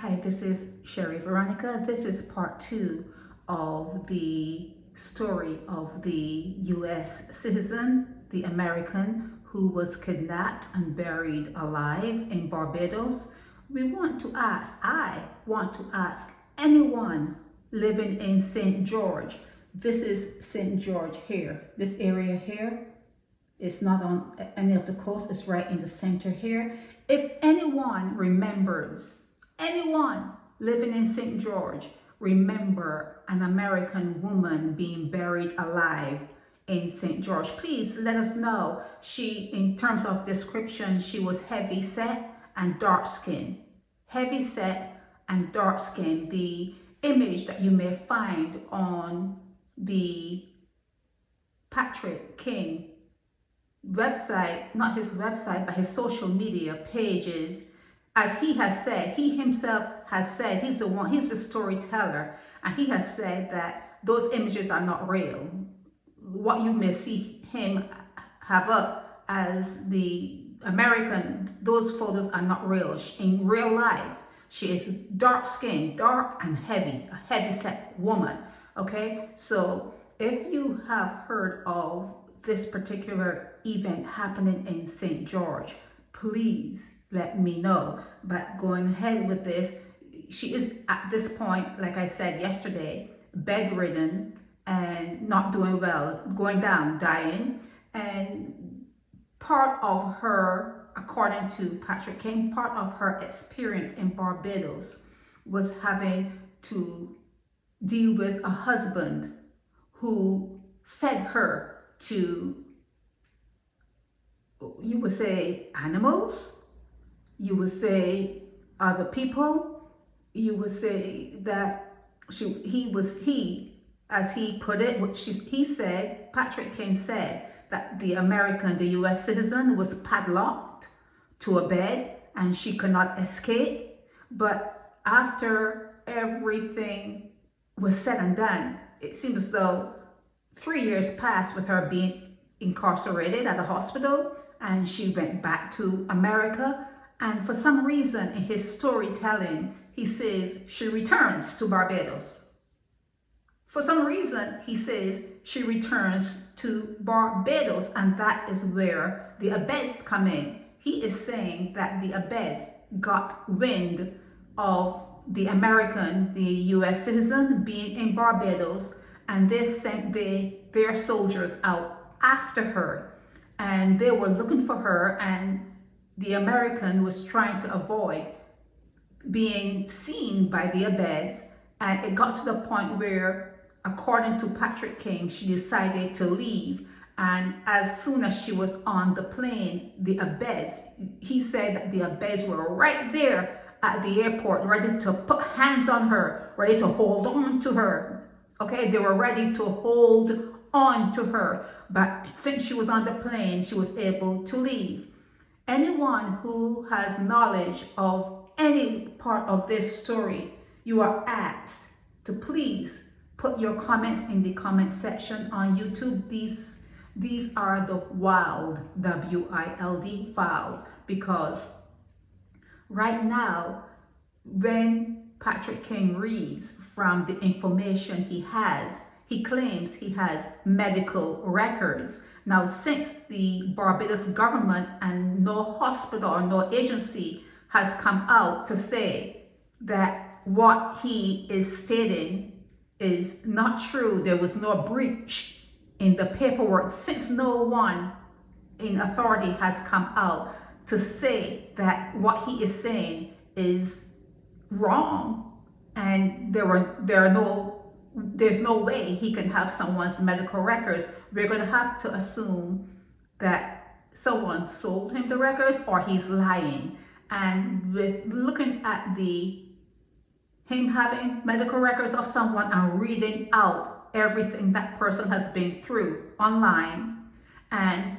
Hi, this is Sherry Veronica. This is part 2 of the story of the US citizen, the American who was kidnapped and buried alive in Barbados. I want to ask anyone living in St. George. This is St. George here. This area here is not on any of the coast. It's right in the center here. If anyone remembers, anyone living in St. George, remember an American woman being buried alive in St. George, please let us know. She, in terms of description, she was heavy set and dark skinned. Heavy set and dark skinned. The image that you may find on the Patrick King website, not his website, but his social media pages, as he has said, he himself has said, he's the storyteller, and he has said that those images are not real. What you may see him have up as the American, those photos are not real. In real life, she is dark skinned, dark and heavy, a heavy set woman. Okay, so if you have heard of this particular event happening in St. George, please let me know. But going ahead with this, she is at this point, like I said yesterday, bedridden and not doing well, going down, dying. And part of her, according to Patrick King, part of her experience in Barbados was having to deal with a husband who fed her to, you would say, animals, you would say other people, you would say that as he put it, Patrick King said that the American, the US citizen was padlocked to a bed and she could not escape. But after everything was said and done, it seemed as though 3 years passed with her being incarcerated at a hospital, and she went back to America. And for some reason in his storytelling, he says she returns to Barbados. For some reason, he says she returns to Barbados, and that is where the Abeds come in. He is saying that the Abeds got wind of the American, the US citizen being in Barbados, and they sent their soldiers out after her, and they were looking for her, and the American was trying to avoid being seen by the Abeds. And it got to the point where, according to Patrick King, she decided to leave. And as soon as she was on the plane, the Abeds, he said that the Abeds were right there at the airport, ready to put hands on her, ready to hold on to her. Okay, they were ready to hold on to her. But since she was on the plane, she was able to leave. Anyone who has knowledge of any part of this story, you are asked to please put your comments in the comment section on YouTube. These are the wild, W-I-L-D files, because right now, when Patrick King reads from the information he has, he claims he has medical records. Now, since the Barbados government and no hospital or no agency has come out to say that what he is stating is not true, there was no breach in the paperwork, since no one in authority has come out to say that what he is saying is wrong, and there's no way he can have someone's medical records, we're going to have to assume that someone sold him the records or he's lying. And with looking at him having medical records of someone and reading out everything that person has been through online, and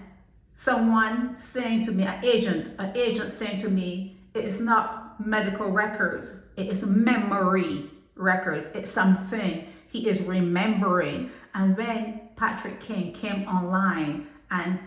someone saying to me, an agent saying to me, it is not medical records, it is memory records, it's something he is remembering. And when Patrick King came online, and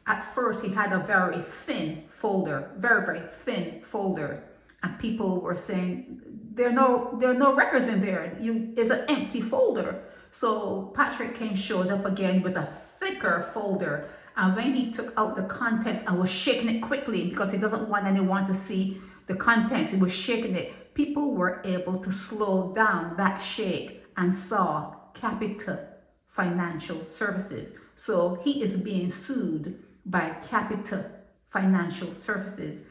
at first he had a very thin folder, very thin folder, and people were saying there are no records in there. It's an empty folder. So Patrick King showed up again with a thicker folder. And when he took out the contents and was shaking it quickly because he doesn't want anyone to see the contents, he was shaking it. People were able to slow down that shake and saw Capital Financial Services. So he is being sued by Capital Financial Services.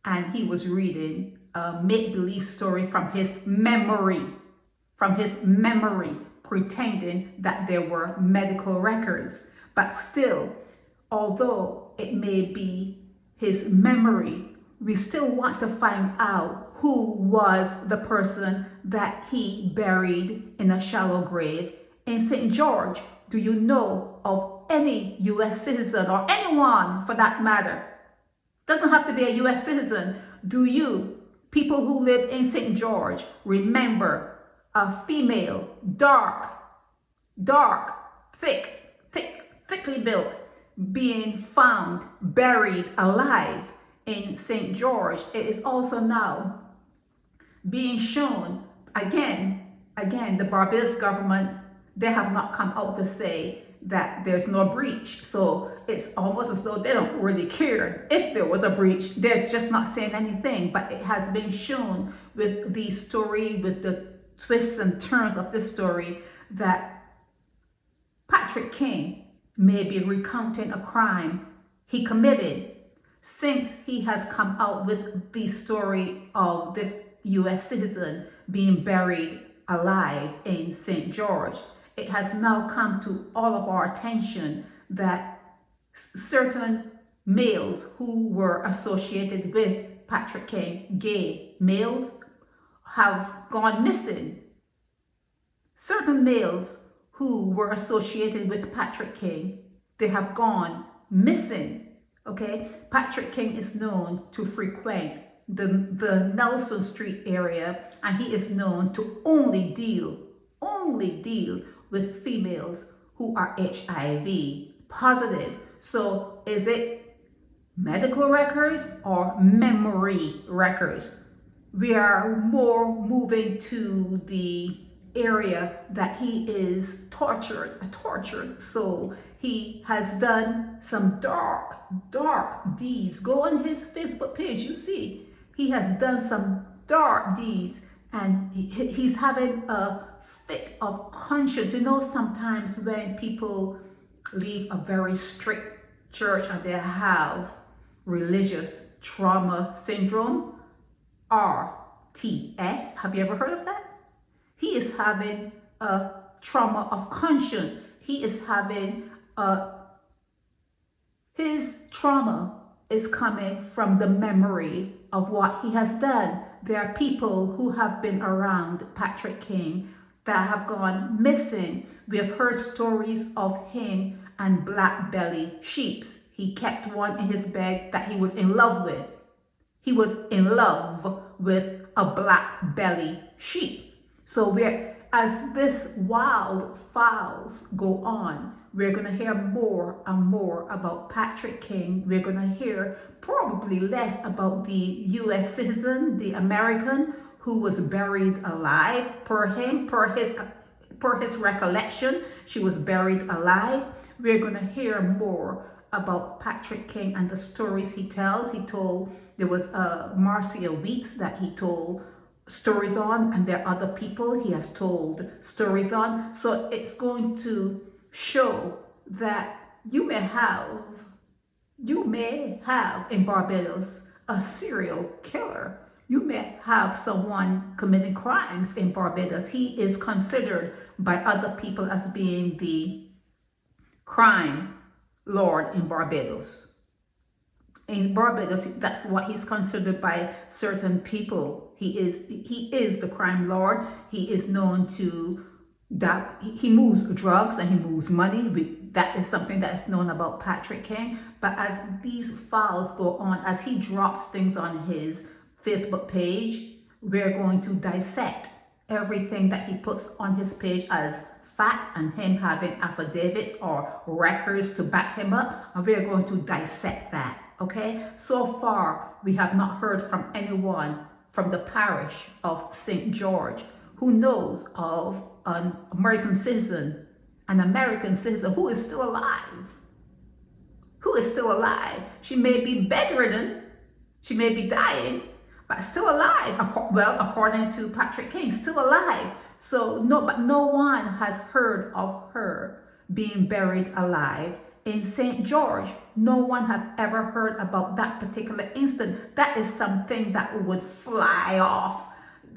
And he was reading a make-believe story from his memory, pretending that there were medical records. But still, although it may be his memory, we still want to find out who was the person that he buried in a shallow grave in St. George. Do you know of any U.S. citizen, or anyone for that matter? Doesn't have to be a U.S. citizen. Do you, people who live in St. George, remember a female, thickly built, being found buried alive in St. George? It is also now being shown again, the Barbados government, they have not come out to say that there's no breach. So it's almost as though they don't really care if there was a breach. They're just not saying anything. But it has been shown with the story, with the twists and turns of this story, that Patrick King may be recounting a crime he committed since he has come out with the story of this U.S. citizen being buried alive in St. George. It has now come to all of our attention that certain males who were associated with Patrick King, gay males, have gone missing. Certain males who were associated with Patrick King, they have gone missing. Okay, Patrick King is known to frequent the Nelson Street area, and he is known to only deal with females who are HIV positive. So is it medical records or memory records? We are more moving to the area that he is a tortured soul. He has done some dark deeds. Go on his Facebook page, you see. He has done some dark deeds, and he's having a fit of conscience. You know, sometimes when people leave a very strict church and they have religious trauma syndrome, RTS, have you ever heard of that? He is having a trauma of conscience. He is having his trauma is coming from the memory of what he has done. There are people who have been around Patrick King that have gone missing. We have heard stories of him and black belly sheeps. He kept one in his bed that he was in love with. He was in love with a black belly sheep. So as this wild files go on, we're going to hear more and more about Patrick King. We're going to hear probably less about the U.S. citizen, the American, who was buried alive. Per his recollection, she was buried alive. We're going to hear more about Patrick King and the stories he tells. He told, there was Marcia Weeks that he told stories on, and there are other people he has told stories on. So it's going to show that you may have in Barbados a serial killer. You may have someone committing crimes in Barbados. He is considered by other people as being the crime lord in Barbados. In Barbados, that's what he's considered by certain people. He is the crime lord. He is known to that he moves drugs and he moves money. That is something that is known about Patrick King. But as these files go on, as he drops things on his Facebook page, we're going to dissect everything that he puts on his page as fact, and him having affidavits or records to back him up, and we're going to dissect that. Okay, so far we have not heard from anyone from the parish of St. George who knows of an American citizen who is still alive. Who is still alive. She may be bedridden, she may be dying, but still alive. Well, according to Patrick King, still alive. So no one has heard of her being buried alive in St. George. No one have ever heard about that particular incident. That is something that would fly off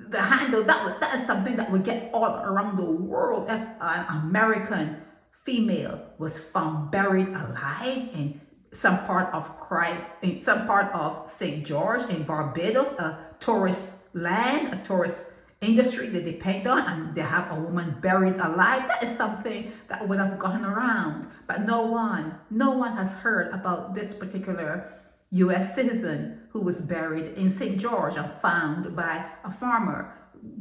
the handle. That is something that would get all around the world if an American female was found buried alive in some part of St. George in Barbados, a tourist land, a tourist industry they depend on, and they have a woman buried alive. That is something that would have gone around, but no one has heard about this particular U.S. citizen who was buried in St. George and found by a farmer.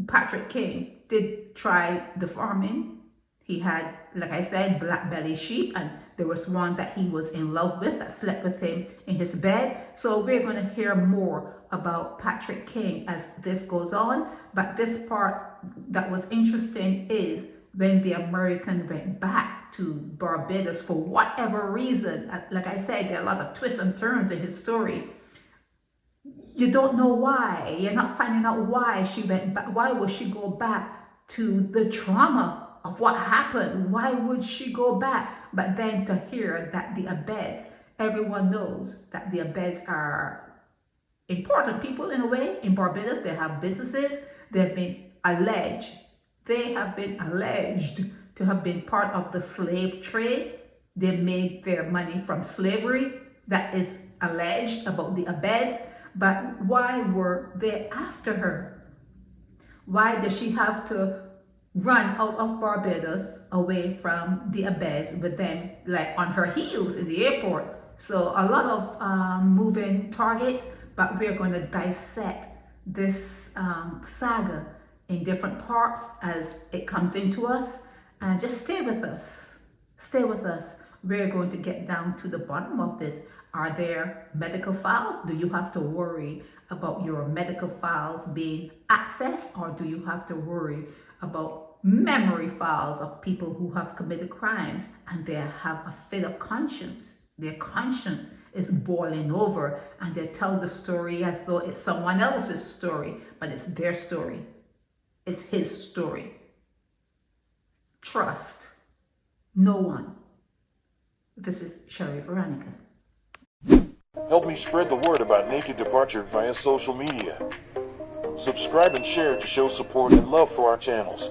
Patrick King did try the farming. He had, like I said, black belly sheep, and there was one that he was in love with that slept with him in his bed. So we're going to hear more about Patrick King as this goes on. But this part that was interesting is when the American went back to Barbados for whatever reason. Like I said, there are a lot of twists and turns in his story. You don't know why. You're not finding out why she went back. Why would she go back to the trauma of what happened? Why would she go back? But then to hear that the Abeds, everyone knows that the Abeds are important people in a way. In Barbados, they have businesses. They have been alleged to have been part of the slave trade. They made their money from slavery. That is alleged about the Abeds. But why were they after her? Why did she have to run out of Barbados away from the Abeds with them like on her heels in the airport? So a lot of moving targets, but we're going to dissect this saga in different parts as it comes into us. And just stay with us. Stay with us. We're going to get down to the bottom of this. Are there medical files? Do you have to worry about your medical files being accessed, or do you have to worry about memory files of people who have committed crimes and they have a fit of conscience? Their conscience is boiling over and they tell the story as though it's someone else's story, but it's their story. It's his story. Trust no one. This is Sherry Veronica. Help me spread the word about Naked Departure via social media. Subscribe and share to show support and love for our channels.